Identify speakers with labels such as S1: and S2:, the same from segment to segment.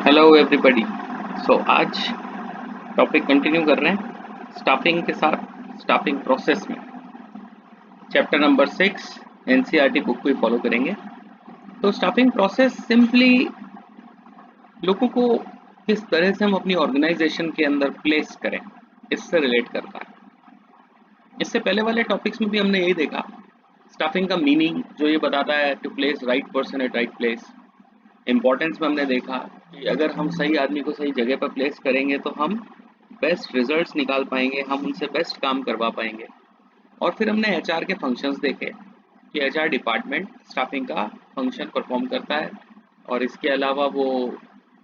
S1: Hello everybody. आज topic continue कर रहे हैं स्टाफिंग के साथ, स्टाफिंग प्रोसेस में चैप्टर नंबर 6 एनसीईआरटी बुक को ही फॉलो करेंगे। तो स्टाफिंग प्रोसेस सिंपली लोगों को किस तरह से हम अपनी ऑर्गेनाइजेशन के अंदर प्लेस करें, इससे रिलेट करता है। इससे पहले वाले टॉपिक्स में भी हमने यही देखा, स्टाफिंग का मीनिंग जो ये बताता है to place right person at right place. Importance में हमने देखा कि अगर हम सही आदमी को सही जगह पर प्लेस करेंगे तो हम बेस्ट रिजल्ट्स निकाल पाएंगे, हम उनसे बेस्ट काम करवा पाएंगे। और फिर हमने एचआर के फंक्शंस देखे कि एचआर डिपार्टमेंट स्टाफिंग का फंक्शन परफॉर्म करता है और इसके अलावा वो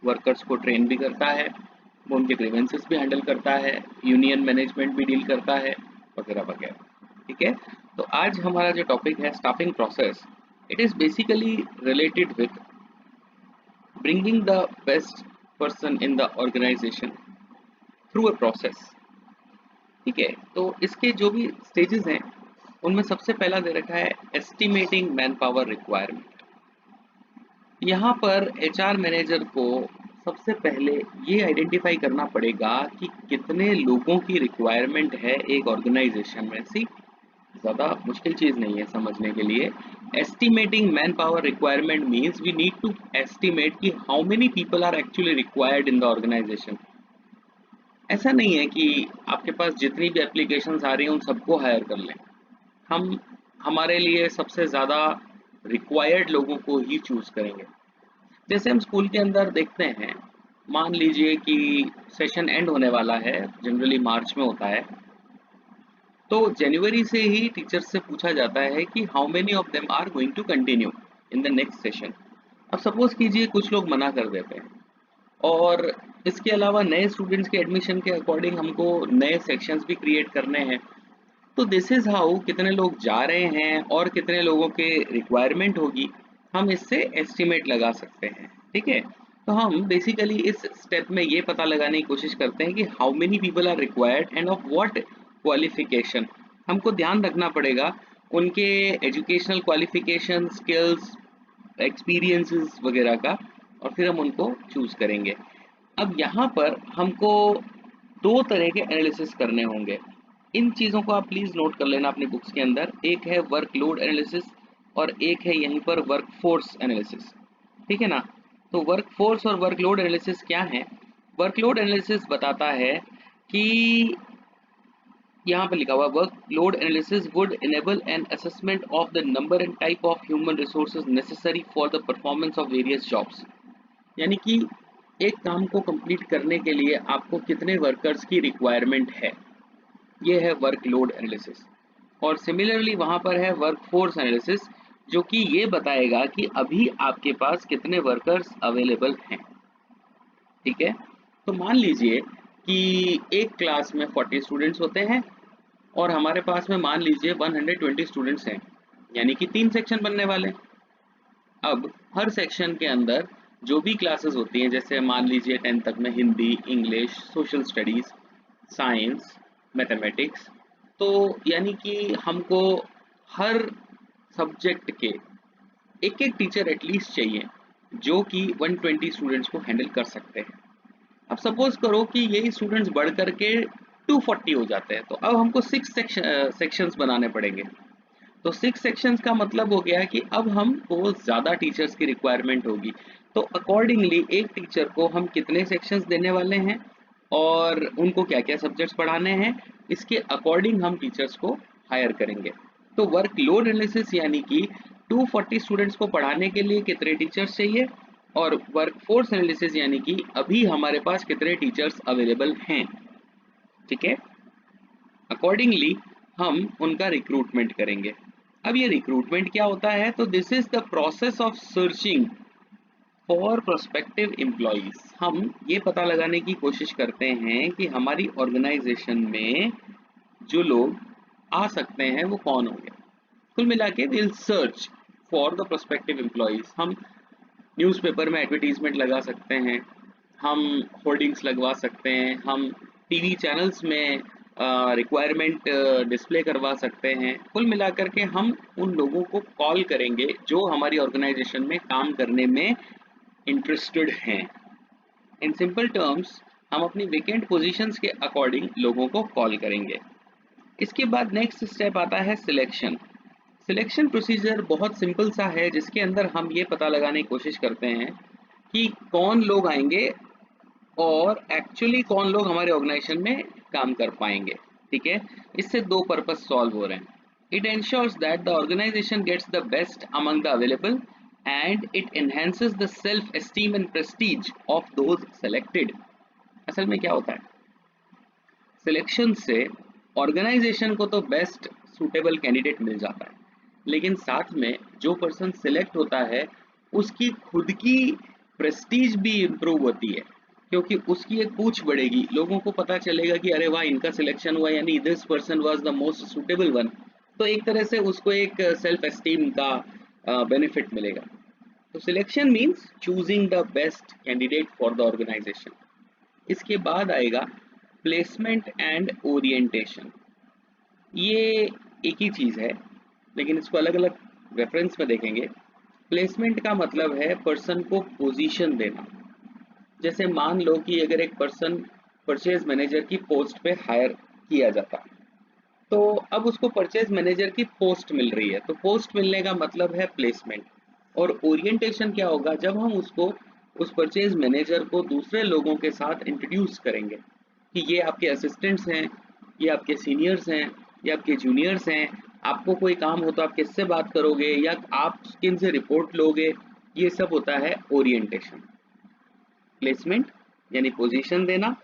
S1: वर्कर्स को ट्रेन भी करता है, वो उनके ग्रीवेंसेस भी हैंडल करता है, यूनियन मैनेजमेंट भी डील करता है, वगैरह वगैरह। ठीक है, तो आज हमारा जो टॉपिक है staffing process, it is basically related with bringing the best person in the organization through a process। ठीक है, तो इसके जो भी स्टेजेस हैं उनमें सबसे पहला दे रखा है एस्टिमेटिंग मैन पावर रिक्वायरमेंट। यहाँ पर एचआर मैनेजर को सबसे पहले ये आइडेंटिफाई करना पड़ेगा कि कितने लोगों की रिक्वायरमेंट है एक ऑर्गेनाइजेशन में। सी ज़्यादा मुश्किल चीज़ नहीं है समझने के लिए। Estimating manpower requirement means we need to estimate कि how many people are actually required in the organisation. ऐसा नहीं है कि आपके पास जितनी भी एप्लीकेशंस आ रही हैं उन सबको हायर कर लें। हम हमारे लिए सबसे ज़्यादा रिक्वायर्ड लोगों को ही चूज़ करेंगे। जैसे हम स्कूल के अंदर देखते हैं, मान लीजिए कि सेशन एंड होने वाला है, जनरली मार्च में होता है, तो जनवरी से ही टीचर्स से पूछा जाता है कि how many of them are going to continue in the next session. अब सपोज कीजिए कुछ लोग मना कर देते हैं और इसके अलावा नए स्टूडेंट्स के एडमिशन के अकॉर्डिंग हमको नए सेक्शंस भी क्रिएट करने हैं। तो दिस इज हाउ कितने लोग जा रहे हैं और कितने लोगों के रिक्वायरमेंट होगी, हम इससे एस्टिमेट लगा सकते हैं। ठीक है, तो हम बेसिकली इस स्टेप में ये पता लगाने की कोशिश करते हैं कि how many people are required and of what qualification. हमको ध्यान रखना पड़ेगा उनके एजुकेशनल क्वालिफिकेशन, स्किल्स, एक्सपीरियंसेस वगैरह का, और फिर हम उनको चूज करेंगे। अब यहाँ पर हमको दो तरह के एनालिसिस करने होंगे। इन चीज़ों को आप प्लीज़ नोट कर लेना अपनी बुक्स के अंदर। एक है वर्कलोड एनालिसिस और एक है यहीं पर वर्कफोर्स एनालिसिस। ठीक है ना, तो वर्कफोर्स और वर्कलोड एनालिसिस क्या है? वर्कलोड एनालिसिस बताता है कि यहाँ पर लिखा हुआ workload analysis would enable an assessment of the number and type of human resources necessary for the performance of various jobs. यानी कि एक काम को कंप्लीट करने के लिए आपको कितने वर्कर्स की रिक्वायरमेंट है, ये है वर्कलोड एनालिसिस। और सिमिलरली वहाँ पर है वर्कफोर्स एनालिसिस, जो कि ये बताएगा कि अभी आपके पास कितने वर्कर्स अवेलेबल हैं। ठीक है, तो मान लीजिए कि एक क्लास में 40 स्टूडेंट्स होते हैं और हमारे पास में मान लीजिए 120 स्टूडेंट्स हैं, यानी कि 3 सेक्शन बनने वाले हैं। अब हर सेक्शन के अंदर जो भी क्लासेस होती हैं, जैसे मान लीजिए 10 तक में Hindi, English, social studies, science, mathematics, तो यानी कि हमको हर सब्जेक्ट के एक एक टीचर एटलीस्ट चाहिए जो कि 120 स्टूडेंट्स को हैंडल कर सकते हैं। अब सपोज करो कि यही स्टूडेंट्स बढ़ करके 240 हो जाते हैं, तो अब हमको 6 सेक्शंस बनाने पड़ेंगे। तो 6 सेक्शंस का मतलब हो गया कि अब हमको ज़्यादा टीचर्स की रिक्वायरमेंट होगी। तो अकॉर्डिंगली एक टीचर को हम कितने सेक्शंस देने वाले हैं और उनको क्या क्या सब्जेक्ट्स पढ़ाने हैं, इसके अकॉर्डिंग हम टीचर्स को हायर करेंगे। तो वर्कलोड एनालिसिस यानी कि 240 स्टूडेंट्स को पढ़ाने के लिए कितने टीचर्स चाहिए, और वर्कफोर्स एनालिसिस यानी कि अभी हमारे पास कितने टीचर्स अवेलेबल हैं। ठीक है, अकॉर्डिंगली हम उनका रिक्रूटमेंट करेंगे। अब ये रिक्रूटमेंट क्या होता है? तो this is the process of searching for prospective employees. हम ये पता लगाने की कोशिश करते हैं कि हमारी ऑर्गेनाइजेशन में जो लोग आ सकते हैं वो कौन होंगे। कुल मिला के will search for the prospective employees. हम न्यूज़पेपर में एडवर्टीजमेंट लगा सकते हैं, हम होर्डिंग्स लगवा सकते हैं, हम टीवी चैनल्स में रिक्वायरमेंट डिस्प्ले करवा सकते हैं। कुल मिलाकर के हम उन लोगों को कॉल करेंगे जो हमारी ऑर्गेनाइजेशन में काम करने में इंटरेस्टेड हैं। इन सिंपल टर्म्स हम अपनी वेकेंट पोजीशंस के अकॉर्डिंग लोगों को कॉल करेंगे। इसके बाद नेक्स्ट स्टेप आता है सिलेक्शन। सिलेक्शन प्रोसीजर बहुत सिंपल सा है, जिसके अंदर हम ये पता लगाने की कोशिश करते हैं कि कौन लोग आएंगे और एक्चुअली कौन लोग हमारे ऑर्गेनाइजेशन में काम कर पाएंगे। ठीक है, इससे दो पर्पस सॉल्व हो रहे हैं। It ensures that the organisation gets the best among the available and it enhances the self esteem and prestige of those selected. असल में क्या होता है, सिलेक्शन से ऑर्गेनाइजेशन को तो बेस्ट सूटेबल कैंडिडेट मिल जाता है, लेकिन साथ में जो पर्सन सिलेक्ट होता है उसकी खुद की प्रेस्टीज भी इम्प्रूव होती है, क्योंकि उसकी एक पूछ बढ़ेगी, लोगों को पता चलेगा कि अरे वाह इनका सिलेक्शन हुआ, यानी this person was the most suitable one. तो एक तरह से उसको एक सेल्फ एस्टीम का बेनिफिट मिलेगा। तो selection means choosing the best candidate for the organisation. इसके बाद आएगा प्लेसमेंट एंड ओरिएंटेशन। ये एक ही चीज है, लेकिन इसको अलग अलग रेफरेंस में देखेंगे। प्लेसमेंट का मतलब है पर्सन को पोजीशन देना। जैसे मान लो कि अगर एक पर्सन परचेज मैनेजर की पोस्ट पे हायर किया जाता है, तो अब उसको परचेज मैनेजर की पोस्ट मिल रही है, तो पोस्ट मिलने का मतलब है प्लेसमेंट। और ओरिएंटेशन क्या होगा, जब हम उसको उस परचेज मैनेजर को दूसरे लोगों के साथ इंट्रोड्यूस करेंगे कि ये आपके असिस्टेंट्स हैं, ये आपके सीनियर्स हैं, ये आपके जूनियर्स हैं, आपको कोई काम हो तो आप किससे बात करोगे या आप किन से रिपोर्ट लोगे, ये सब होता है ओरिएंटेशन। प्लेसमेंट यानी पोजीशन देना,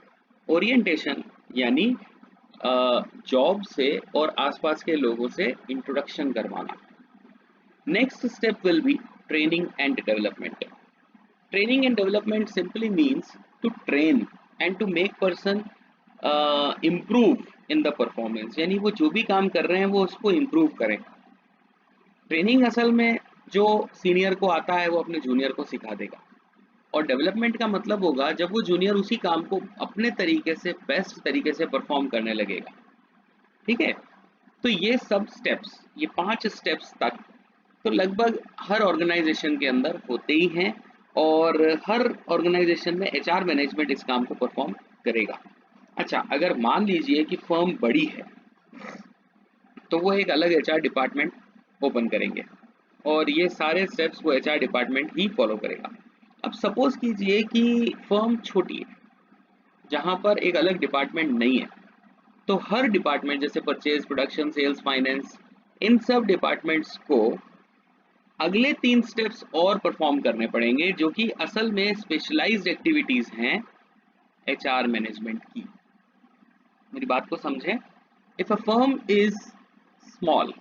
S1: ओरिएंटेशन यानी जॉब से और आसपास के लोगों से इंट्रोडक्शन करवाना। Next step will be training and development. Training and development simply means to train and to make person improve in the performance, यानी वो जो भी काम कर रहे हैं वो उसको इम्प्रूव करें। ट्रेनिंग असल में जो सीनियर को आता है वो अपने जूनियर को सिखा देगा, और डेवलपमेंट का मतलब होगा जब वो जूनियर उसी काम को अपने तरीके से बेस्ट तरीके से परफॉर्म करने लगेगा। ठीक है, तो ये सब स्टेप्स, ये 5 स्टेप्स तक तो लगभग हर ऑर्गेनाइजेशन के अंदर होते ही हैं, और हर ऑर्गेनाइजेशन में एचआर मैनेजमेंट इस काम को परफॉर्म करेगा। अच्छा, अगर मान लीजिए कि फर्म बड़ी है तो वो एक अलग एचआर डिपार्टमेंट ओपन करेंगे और ये सारे स्टेप्स वो एचआर डिपार्टमेंट ही फॉलो करेगा। अब सपोज कीजिए कि फर्म छोटी है जहां पर एक अलग डिपार्टमेंट नहीं है, तो हर डिपार्टमेंट जैसे परचेज, प्रोडक्शन, सेल्स, फाइनेंस, इन सब डिपार्टमेंट्स को अगले 3 स्टेप्स और परफॉर्म करने पड़ेंगे, जो कि असल में स्पेशलाइज्ड एक्टिविटीज हैं एचआर मैनेजमेंट की। मेरी बात को समझें। If a firm is small,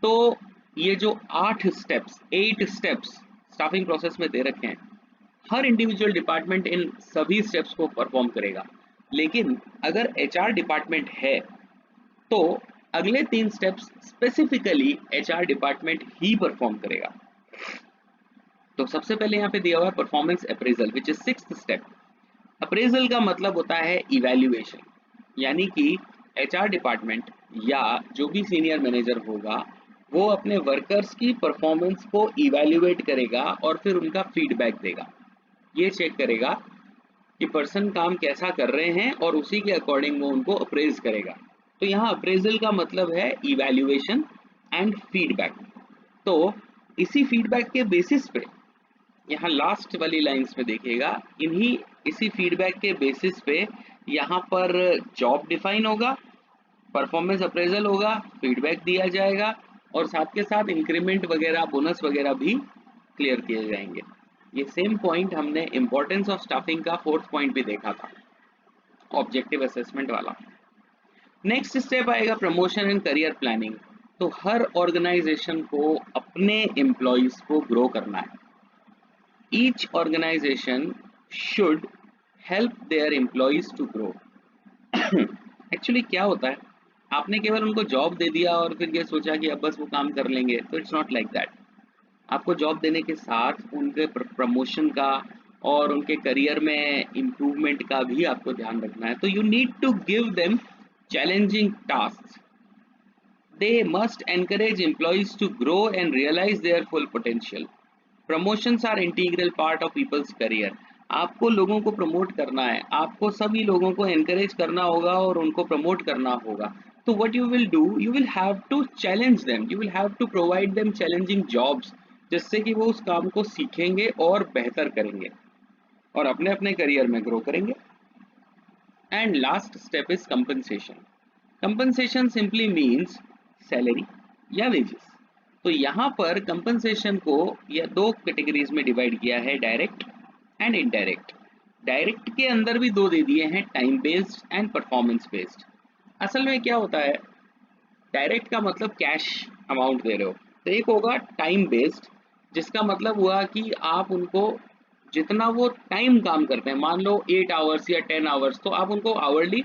S1: तो ये जो 8 स्टेप्स स्टाफिंग प्रोसेस में दे रखे हैं, हर इंडिविजुअल डिपार्टमेंट इन सभी स्टेप्स को परफॉर्म करेगा। लेकिन अगर एचआर डिपार्टमेंट है तो अगले 3 स्टेप्स स्पेसिफिकली एचआर डिपार्टमेंट ही परफॉर्म करेगा। तो सबसे पहले यहाँ पे दिया हुआ है performance appraisal, which is 6th step. Appraisal का मतलब होता है इवैल्यूएशन, यानी कि एचआर डिपार्टमेंट या जो भी सीनियर मैनेजर होगा वो अपने वर्कर्स की परफॉर्मेंस को इवैल्यूएट करेगा और फिर उनका फीडबैक देगा। ये चेक करेगा कि पर्सन काम कैसा कर रहे हैं और उसी के अकॉर्डिंग वो उनको अप्रेज करेगा। तो यहाँ अप्रेजल का मतलब है इवैल्यूएशन एंड फीडबैक। तो इसी फीडबैक के बेसिस पे, यहाँ लास्ट वाली लाइंस में देखिएगा, इसी फीडबैक के बेसिस पे यहाँ पर जॉब डिफाइन होगा, परफॉर्मेंस अप्रेजल होगा, फीडबैक दिया जाएगा और साथ के साथ इंक्रीमेंट वगैरह, बोनस वगैरह भी क्लियर किए जाएंगे। ये सेम पॉइंट हमने इंपॉर्टेंस ऑफ स्टाफिंग का 4th पॉइंट भी देखा था, ऑब्जेक्टिव असेसमेंट वाला। नेक्स्ट स्टेप आएगा प्रमोशन एंड करियर प्लानिंग। तो हर ऑर्गेनाइजेशन को अपने एम्प्लॉइज को ग्रो करना है। Each organisation should help their employees to grow. Actually क्या होता है, आपने केवल उनको जॉब दे दिया और फिर ये सोचा कि अब बस वो काम कर लेंगे, तो इट्स नॉट लाइक दैट। आपको जॉब देने के साथ उनके प्रमोशन का और उनके करियर में इम्प्रूवमेंट का भी आपको ध्यान रखना है। तो you need to give them challenging task. They must encourage employees to grow and realise their full potential. Promotions are integral part of people's career. आपको लोगों को प्रमोट करना है, आपको सभी लोगों को एनकरेज करना होगा और उनको प्रमोट करना होगा। तो what you will do, you will have to challenge them, you will have to provide them challenging jobs, जिससे कि वो उस काम को सीखेंगे और बेहतर करेंगे और अपने अपने करियर में ग्रो करेंगे। And last step is compensation. Compensation simply means salary या वेजेस। तो यहाँ पर कंपनसेशन को या दो कैटेगरीज में डिवाइड किया है, डायरेक्ट एंड इनडायरेक्ट। डायरेक्ट के अंदर भी दो दे दिए हैं, time based and performance based. असल में क्या होता है, डायरेक्ट का मतलब कैश अमाउंट दे रहे हो, तो एक होगा टाइम बेस्ड, जिसका मतलब हुआ कि आप उनको जितना वो टाइम काम करते हैं, मान लो 8 आवर्स या 10 आवर्स, तो आप उनको आवरली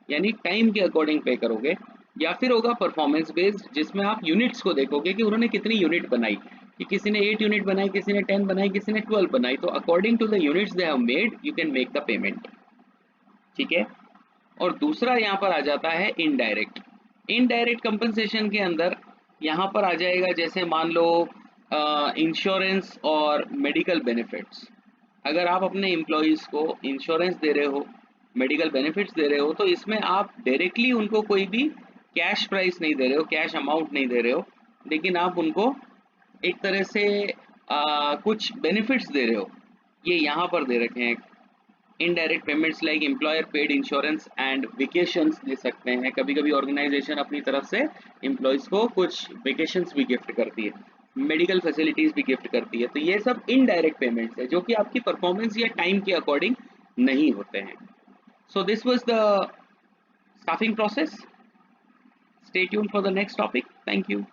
S1: यानी टाइम के अकॉर्डिंग पे करोगे। या फिर होगा परफॉर्मेंस बेस्ड, जिसमें आप यूनिट्स को देखोगे कि उन्होंने कितनी यूनिट बनाई, कि किसी ने 8 यूनिट बनाई, किसी ने 10 बनाई, किसी ने 12 बनाई, तो according to the units they have made you can make the payment. ठीक है। और दूसरा यहाँ पर आ जाता है इनडायरेक्ट। इनडायरेक्ट कंपनसेशन के अंदर यहाँ पर आ जाएगा, जैसे मान लो इंश्योरेंस और मेडिकल बेनिफिट्स। अगर आप अपने एम्प्लॉयज़ को इंश्योरेंस दे रहे हो, मेडिकल बेनिफिट्स दे रहे हो, तो इसमें आप डायरेक्टली उनको कोई भी कैश प्राइस नहीं दे रहे हो, कैश अमाउंट नहीं दे रहे हो, लेकिन आप उनको एक तरह से कुछ बेनिफिट्स दे रहे हो। ये यहाँ पर दे रखे हैं। Indirect payments like employer paid insurance and vacations दे सकते हैं। कभी कभी ऑर्गेनाइजेशन अपनी तरफ से एम्प्लॉयज़ को कुछ वेकेशंस भी गिफ्ट करती है, मेडिकल फैसिलिटीज भी गिफ्ट करती है। तो ये सब इनडायरेक्ट पेमेंट्स है, जो कि आपकी परफॉर्मेंस या टाइम के अकॉर्डिंग नहीं होते हैं। So this was the staffing process. Stay tuned for the next topic. Thank you.